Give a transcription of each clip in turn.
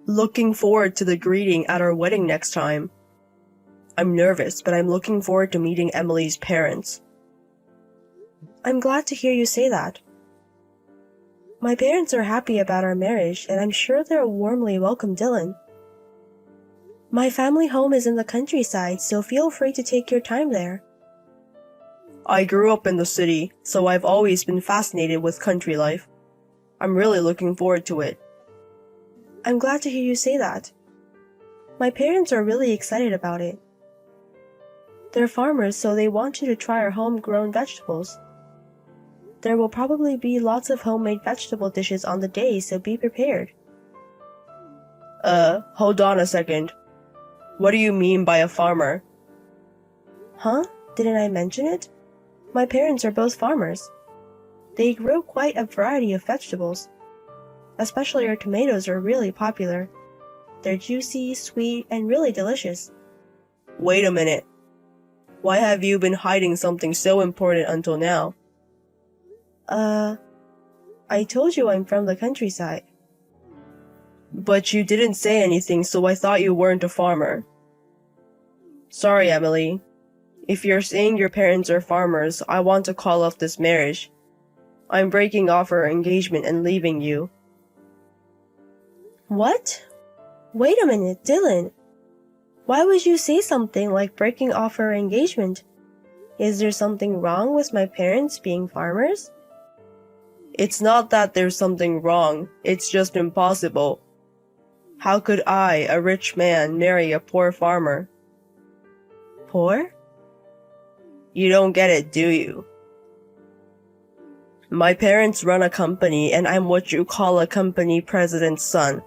Looking forward to the greeting at our wedding next time. I'm nervous, but I'm looking forward to meeting Emily's parents. I'm glad to hear you say that. My parents are happy about our marriage, and I'm sure they'll warmly welcome Dylan. My family home is in the countryside, so feel free to take your time there. I grew up in the city, so I've always been fascinated with country life. I'm really looking forward to it. I'm glad to hear you say that. My parents are really excited about it. They're farmers, so they want you to try our homegrown vegetables. There will probably be lots of homemade vegetable dishes on the day, so be prepared. Hold on a second. What do you mean by a farmer? Huh? Didn't I mention it? My parents are both farmers. They grow quite a variety of vegetables. Especially our tomatoes are really popular. They're juicy, sweet, and really delicious. Wait a minute. Why have you been hiding something so important until now? I told you I'm from the countryside. But you didn't say anything, so I thought you weren't a farmer. Sorry, Emily. If you're saying your parents are farmers, I want to call off this marriage. I'm breaking off our engagement and leaving you. What? Wait a minute, Dylan. Why would you say something like breaking off our engagement? Is there something wrong with my parents being farmers? It's not that there's something wrong, it's just impossible. How could I, a rich man, marry a poor farmer? Poor? You don't get it, do you? My parents run a company and I'm what you call a company president's son.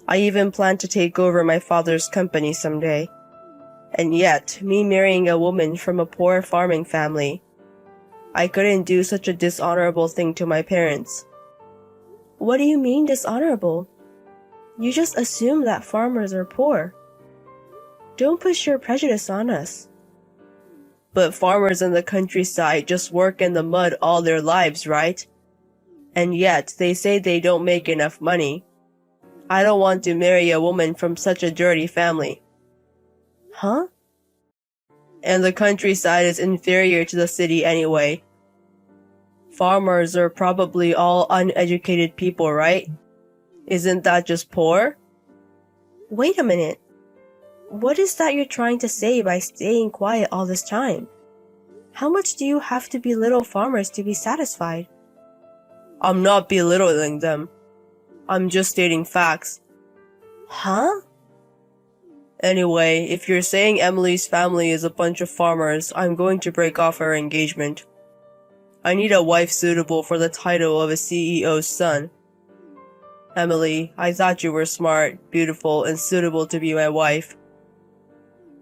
I even plan to take over my father's company someday. And yet, me marrying a woman from a poor farming family, I couldn't do such a dishonorable thing to my parents. What do you mean dishonorable? You just assume that farmers are poor. Don't push your prejudice on us. But farmers in the countryside just work in the mud all their lives, right? And yet, they say they don't make enough money. I don't want to marry a woman from such a dirty family. Huh? And the countryside is inferior to the city anyway. Farmers are probably all uneducated people, right? Isn't that just poor? Wait a minute. What is that you're trying to say by staying quiet all this time? How much do you have to belittle farmers to be satisfied? I'm not belittling them. I'm just stating facts. Huh? Anyway, if you're saying Emily's family is a bunch of farmers, I'm going to break off our engagement. I need a wife suitable for the title of a CEO's son. Emily, I thought you were smart, beautiful, and suitable to be my wife.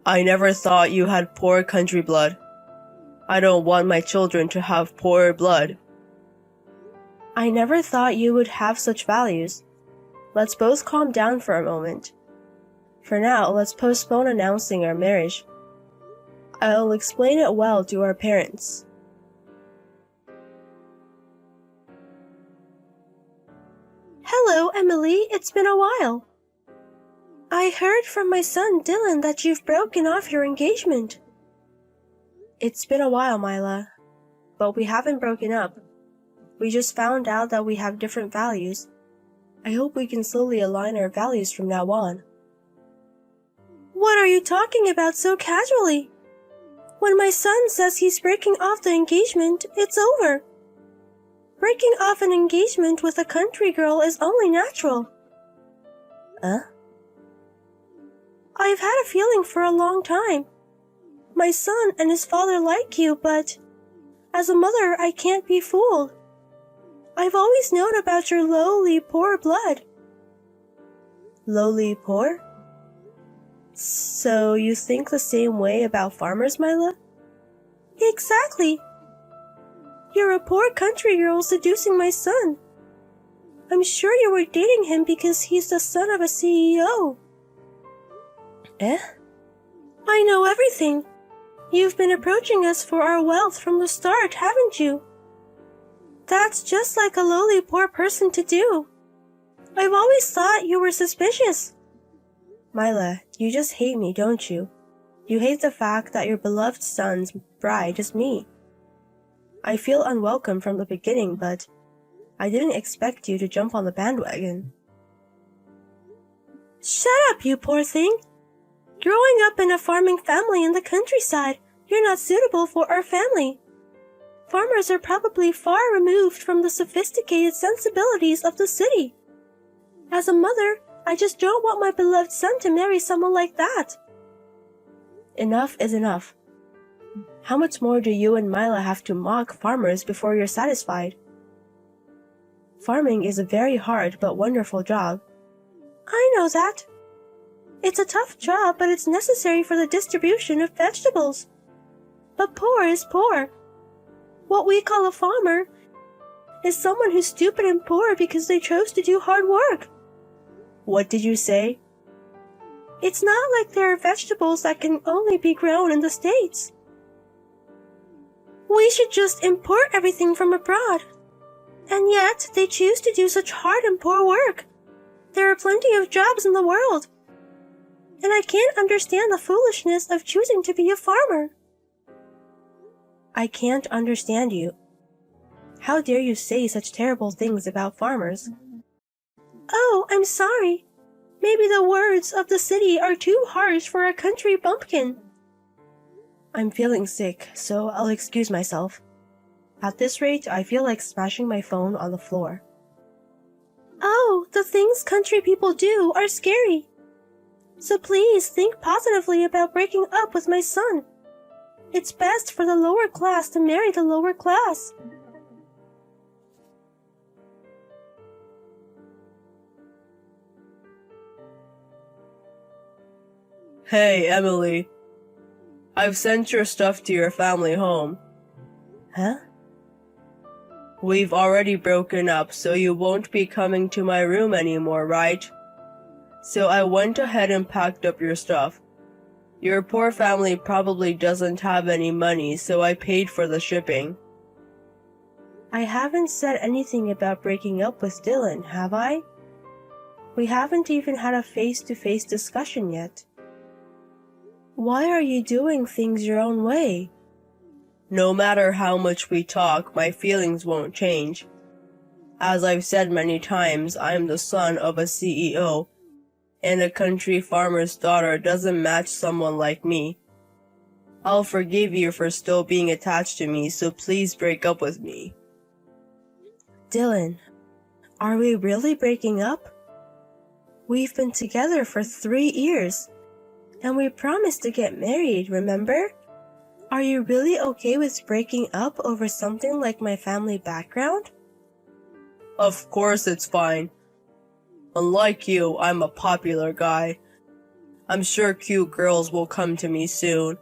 I never thought you had poor country blood. I don't want my children to have poor blood. I never thought you would have such values. Let's both calm down for a moment. For now, let's postpone announcing our marriage. I'll explain it well to our parents. Hello, Emily. It's been a while. I heard from my son Dylan that you've broken off your engagement. It's been a while, Mila, but we haven't broken up. We just found out that we have different values. I hope we can slowly align our values from now on. What are you talking about so casually? When my son says he's breaking off the engagement, it's over. Breaking off an engagement with a country girl is only natural. I've had a feeling for a long time. My son and his father like you, but as a mother, I can't be fooled. I've always known about your lowly, poor blood. Lowly, poor? So you think the same way about farmers, Mila? Exactly. You're a poor country girl seducing my son. I'm sure you were dating him because he's the son of a CEO. I know everything. You've been approaching us for our wealth from the start, haven't you? That's just like a lowly poor person to do. I've always thought you were suspicious. Myla, you just hate me, don't you? You hate the fact that your beloved son's bride is me. I feel unwelcome from the beginning, but I didn't expect you to jump on the bandwagon. Shut up, you poor thing! Growing up in a farming family in the countryside, you're not suitable for our family. Farmers are probably far removed from the sophisticated sensibilities of the city. As a mother, I just don't want my beloved son to marry someone like that. Enough is enough. How much more do you and Myla have to mock farmers before you're satisfied? Farming is a very hard but wonderful job. I know that. It's a tough job, but it's necessary for the distribution of vegetables. But poor is poor. What we call a farmer is someone who's stupid and poor because they chose to do hard work. What did you say? It's not like there are vegetables that can only be grown in the States. We should just import everything from abroad. And yet, they choose to do such hard and poor work. There are plenty of jobs in the world. And I can't understand the foolishness of choosing to be a farmer. I can't understand you. How dare you say such terrible things about farmers? Oh, I'm sorry. Maybe the words of the city are too harsh for a country bumpkin. I'm feeling sick, so I'll excuse myself. At this rate, I feel like smashing my phone on the floor. Oh, the things country people do are scary. So please think positively about breaking up with my son. It's best for the lower class to marry the lower class. Hey, Emily. I've sent your stuff to your family home. Huh? We've already broken up, so you won't be coming to my room anymore, right? So I went ahead and packed up your stuff. Your poor family probably doesn't have any money, so I paid for the shipping. I haven't said anything about breaking up with Dylan, have I? We haven't even had a face-to-face discussion yet. Why are you doing things your own way? No matter how much we talk, my feelings won't change. As I've said many times, I'm the son of a CEO, and a country farmer's daughter doesn't match someone like me. I'll forgive you for still being attached to me, so please break up with me. Dylan, are we really breaking up? We've been together for 3 years, and we promised to get married, remember? Are you really okay with breaking up over something like my family background? Of course it's fine. Unlike you, I'm a popular guy. I'm sure cute girls will come to me soon.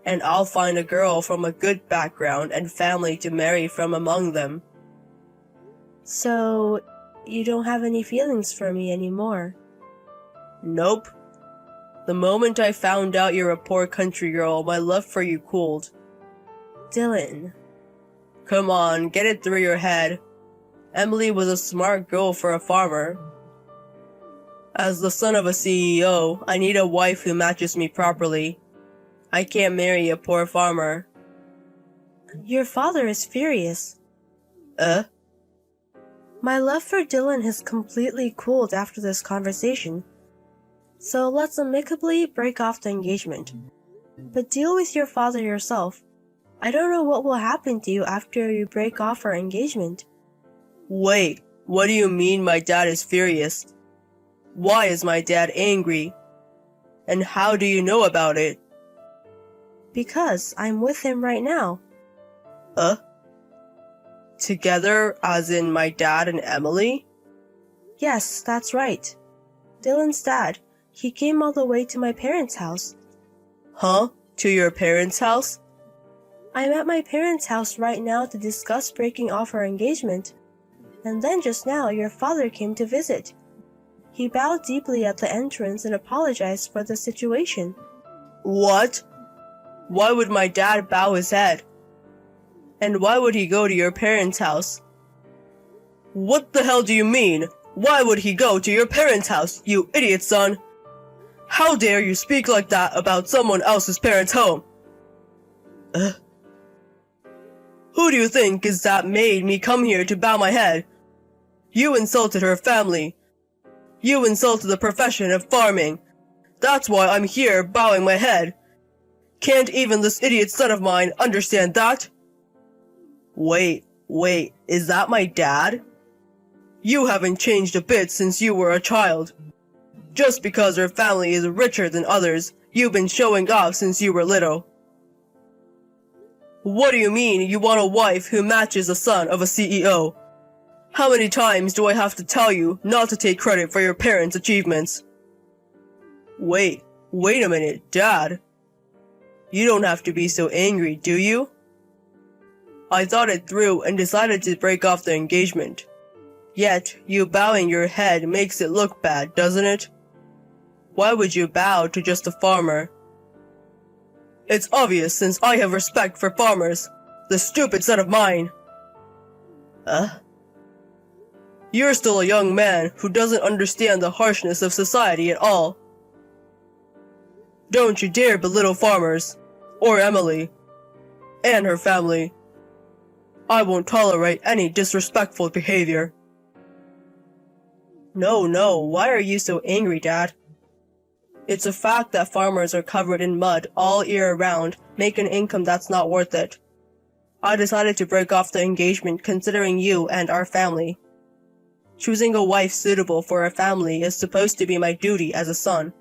And I'll find a girl from a good background and family to marry from among them. So, you don't have any feelings for me anymore? Nope. The moment I found out you're a poor country girl, my love for you cooled. Dylan. Come on, get it through your head. Emily was a smart girl for a farmer. As the son of a CEO, I need a wife who matches me properly. I can't marry a poor farmer. Your father is furious. My love for Dylan has completely cooled after this conversation. So let's amicably break off the engagement. But deal with your father yourself. I don't know what will happen to you after you break off our engagement. Wait, what do you mean my dad is furious? Why is my dad angry? And how do you know about it? Because I'm with him right now. Together, as in my dad and Emily? Yes, that's right. Dylan's dad. He came all the way to my parents' house. Huh? To your parents' house? I'm at my parents' house right now to discuss breaking off our engagement. And then just now, your father came to visit. He bowed deeply at the entrance and apologized for the situation. What? Why would my dad bow his head? And why would he go to your parents' house? What the hell do you mean? Why would he go to your parents' house, you idiot son? How dare you speak like that about someone else's parents' home? Who do you think is that made me come here to bow my head? You insulted her family. You insulted the profession of farming. That's why I'm here bowing my head. Can't even this idiot son of mine understand that? Wait, is that my dad? You haven't changed a bit since you were a child. Just because her family is richer than others, you've been showing off since you were little. What do you mean you want a wife who matches the son of a CEO? How many times do I have to tell you not to take credit for your parents' achievements? Wait a minute, Dad. You don't have to be so angry, do you? I thought it through and decided to break off the engagement. Yet, you bowing your head makes it look bad, doesn't it? Why would you bow to just a farmer? It's obvious since I have respect for farmers. The stupid son of mine. You're still a young man who doesn't understand the harshness of society at all. Don't you dare belittle farmers, or Emily, and her family. I won't tolerate any disrespectful behavior. No, why are you so angry, Dad? It's a fact that farmers are covered in mud all year round, make an income that's not worth it. I decided to break off the engagement considering you and our family. Choosing a wife suitable for our family is supposed to be my duty as a son.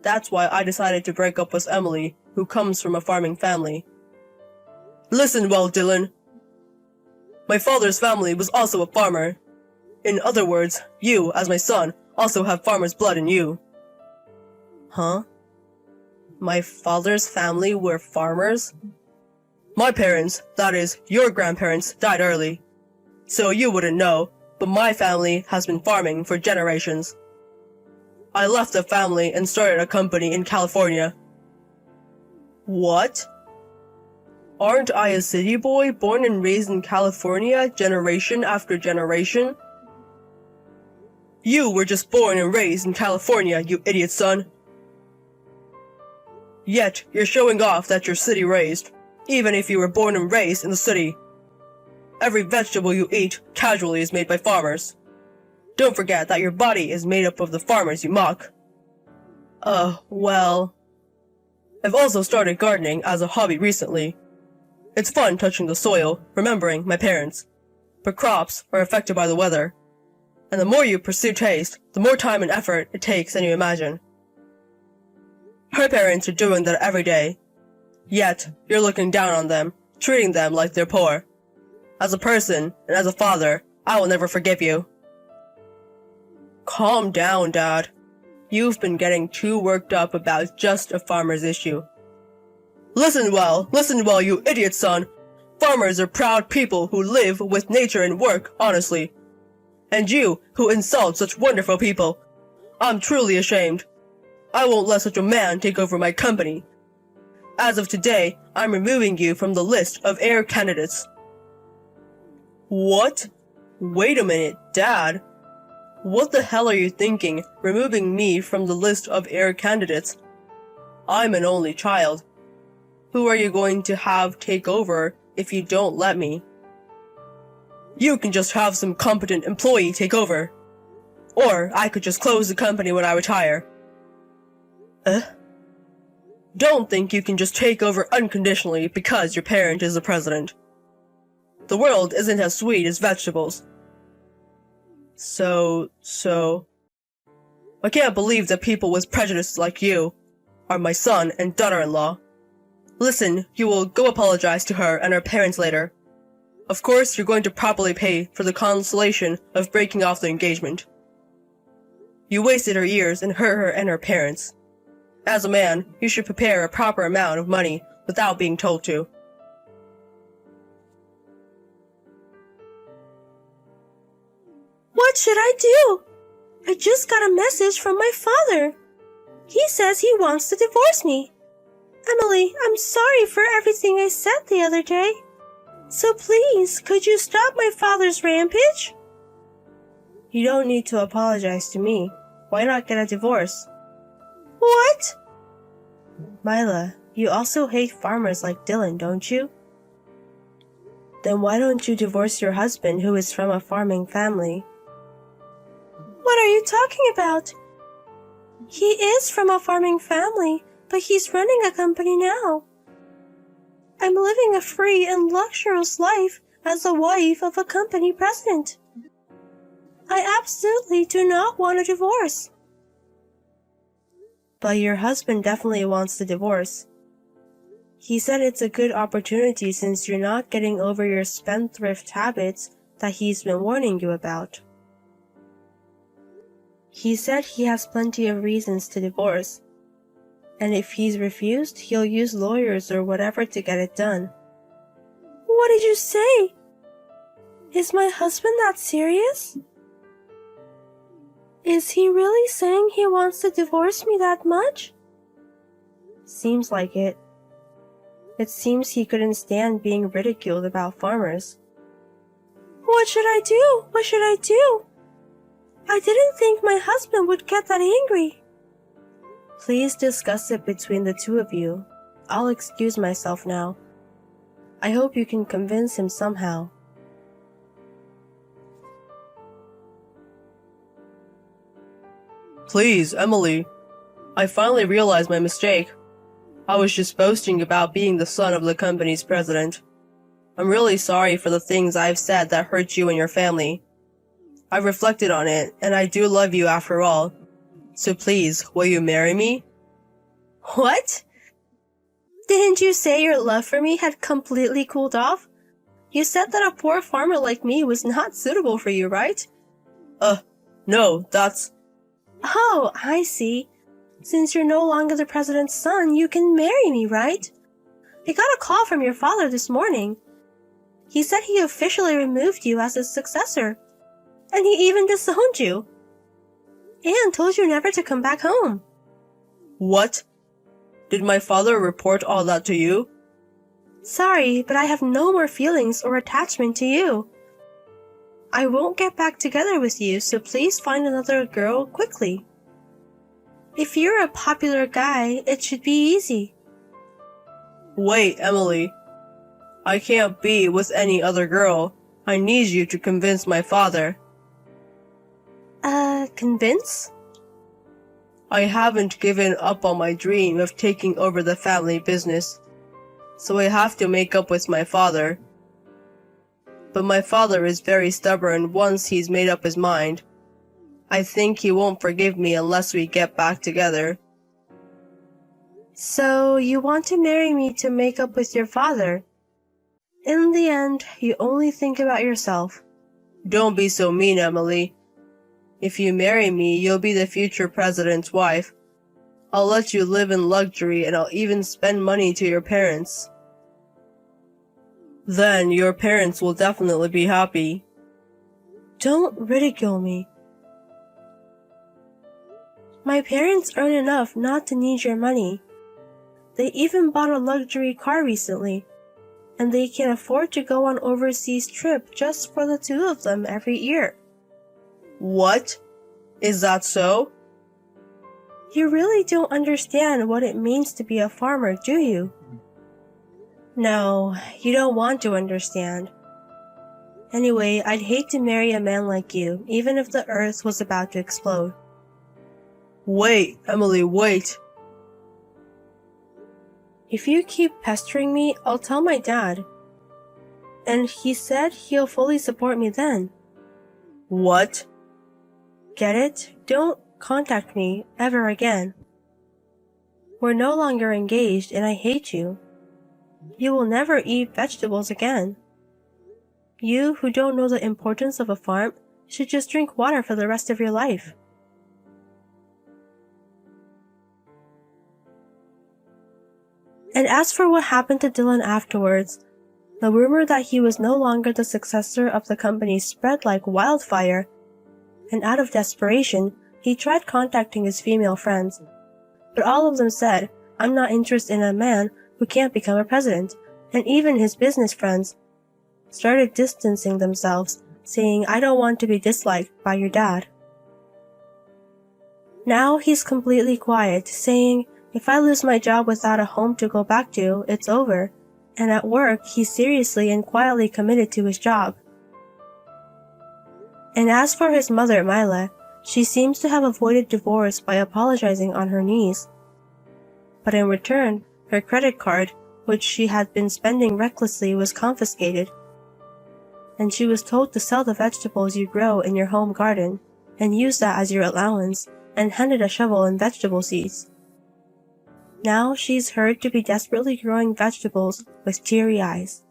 That's why I decided to break up with Emily, who comes from a farming family. Listen well, Dylan. My father's family was also a farmer. In other words, you, as my son, also have farmer's blood in you. Huh? My father's family were farmers? My parents, that is, your grandparents, died early. So you wouldn't know, but my family has been farming for generations. I left the family and started a company in California. What? Aren't I a city boy born and raised in California generation after generation? You were just born and raised in California, you idiot son. Yet, you're showing off that you're city raised, even if you were born and raised in the city. Every vegetable you eat casually is made by farmers. Don't forget that your body is made up of the farmers you mock. Well... I've also started gardening as a hobby recently. It's fun touching the soil, remembering my parents. But crops are affected by the weather. And the more you pursue taste, the more time and effort it takes than you imagine. Her parents are doing that every day. Yet, you're looking down on them, treating them like they're poor. As a person, and as a father, I will never forgive you. Calm down, Dad. You've been getting too worked up about just a farmer's issue. Listen well, you idiot son. Farmers are proud people who live with nature and work honestly. And you, who insult such wonderful people. I'm truly ashamed. I won't let such a man take over my company. As of today, I'm removing you from the list of heir candidates. What? Wait a minute, Dad. What the hell are you thinking, removing me from the list of heir candidates? I'm an only child. Who are you going to have take over if you don't let me? You can just have some competent employee take over. Or I could just close the company when I retire. Don't think you can just take over unconditionally because your parent is the president. The world isn't as sweet as vegetables. So... I can't believe that people with prejudices like you are my son and daughter-in-law. Listen, you will go apologize to her and her parents later. Of course, you're going to properly pay for the consolation of breaking off the engagement. You wasted her years and hurt her and her parents. As a man, you should prepare a proper amount of money without being told to. What should I do? I just got a message from my father. He says he wants to divorce me. Emily, I'm sorry for everything I said the other day. So please, could you stop my father's rampage? You don't need to apologize to me. Why not get a divorce? What? Mila, you also hate farmers like Dylan, don't you? Then why don't you divorce your husband who is from a farming family? What are you talking about? He is from a farming family, but he's running a company now. I'm living a free and luxurious life as a wife of a company president. I absolutely do not want a divorce. But your husband definitely wants the divorce. He said it's a good opportunity since you're not getting over your spendthrift habits that he's been warning you about. He said he has plenty of reasons to divorce, and if he's refused, he'll use lawyers or whatever to get it done. What did you say? Is my husband that serious? Is he really saying he wants to divorce me that much? Seems like it. It seems he couldn't stand being ridiculed about farmers. What should I do? What should I do? I didn't think my husband would get that angry. Please discuss it between the two of you. I'll excuse myself now. I hope you can convince him somehow. Please, Emily. I finally realized my mistake. I was just boasting about being the son of the company's president. I'm really sorry for the things I've said that hurt you and your family. I've reflected on it, and I do love you after all. So please, will you marry me? What? Didn't you say your love for me had completely cooled off? You said that a poor farmer like me was not suitable for you, right? No, that's... Oh, I see. Since you're no longer the president's son, you can marry me, right? I got a call from your father this morning. He said he officially removed you as his successor. And he even disowned you. And told you never to come back home. What? Did my father report all that to you? Sorry, but I have no more feelings or attachment to you. I won't get back together with you, so please find another girl quickly. If you're a popular guy, it should be easy. Wait, Emily. I can't be with any other girl. I need you to convince my father. Convince? I haven't given up on my dream of taking over the family business, so I have to make up with my father. But my father is very stubborn once he's made up his mind. I think he won't forgive me unless we get back together. So you want to marry me to make up with your father? In the end, you only think about yourself. Don't be so mean, Emily. If you marry me, you'll be the future president's wife. I'll let you live in luxury and I'll even spend money to your parents. Then your parents will definitely be happy. Don't ridicule me. My parents earn enough not to need your money. They even bought a luxury car recently, and they can afford to go on overseas trip just for the two of them every year. What? Is that so? You really don't understand what it means to be a farmer, do you? No, you don't want to understand. Anyway, I'd hate to marry a man like you, even if the earth was about to explode. Wait, Emily, wait. If you keep pestering me, I'll tell my dad. And he said he'll fully support me then. What? Get it? Don't contact me ever again. We're no longer engaged and I hate you. You will never eat vegetables again. You who don't know the importance of a farm should just drink water for the rest of your life. And as for what happened to Dylan afterwards, the rumor that he was no longer the successor of the company spread like wildfire, and out of desperation, he tried contacting his female friends. But all of them said, "I'm not interested in a man who can't become a president," and even his business friends started distancing themselves saying, "I don't want to be disliked by your dad." Now he's completely quiet, saying, "If I lose my job without a home to go back to, it's over." And at work, he's seriously and quietly committed to his job. And as for his mother, Mila, she seems to have avoided divorce by apologizing on her knees. But in return, her credit card, which she had been spending recklessly, was confiscated. And she was told to sell the vegetables you grow in your home garden and use that as your allowance, and handed a shovel and vegetable seeds. Now she's heard to be desperately growing vegetables with teary eyes.